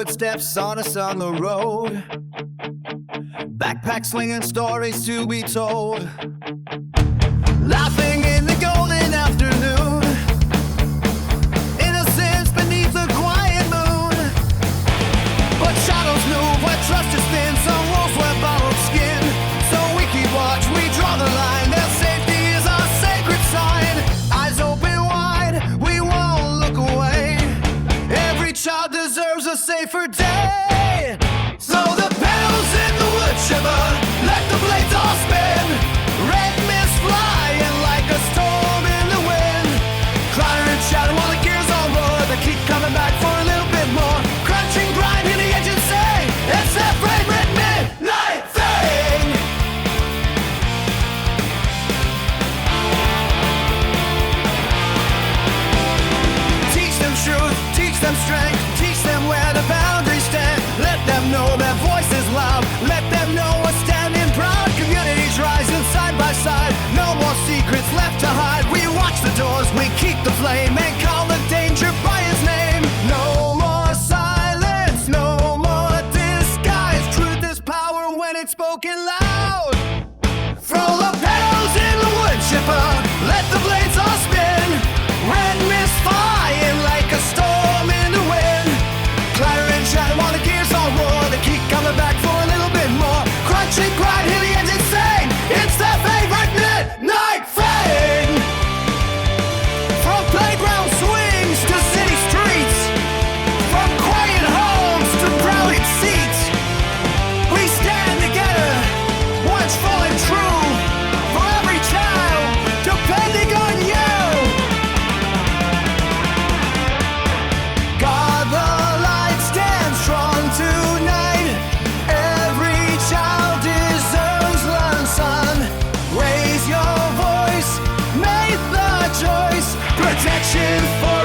footsteps on us on the road. Backpack slinging stories to be told. Laughing in the golden afternoon. Innocence beneath the quiet moon. But shadows move where trust is thin. Some wolves wear borrowed skin. So we keep watch, we draw the line. Their safety is our sacred sign. Eyes open wide, we won't look away. Every child deserves a safer day. So the pedals in the wood shiver, let the blades all spin. Red mist flying like a storm in the wind. Clatter and shatter while the gears all roar. They keep coming back for a little bit more. Crunching grind, hear the engine say, it's that favorite midnight thing. Teach them truth, teach them strength, teach them where the boundaries stand. Let them know their voice is loud. Let them know we're standing proud. Communities rising side by side. No more secrets left to hide. We watch the doors, we keep the flame, and call the danger by his name. No more silence, no more disguise. Truth is power when it's spoken loud. Throw the pedals in the wood chipper, let the blades all spin. Red mist flying like a storm in the wind. Clatter and shatter while the gears all roar. They keep coming back for a little bit more. Crunch and grind, hear the engine sing. It's their favorite midnight thing. From playground swings to city streets, from quiet homes to crowded seats, we stand together, watchful and true, for every child, depending on you. God, the light stands strong tonight. Every child deserves the sun. Raise your voice, make the choice. Protection for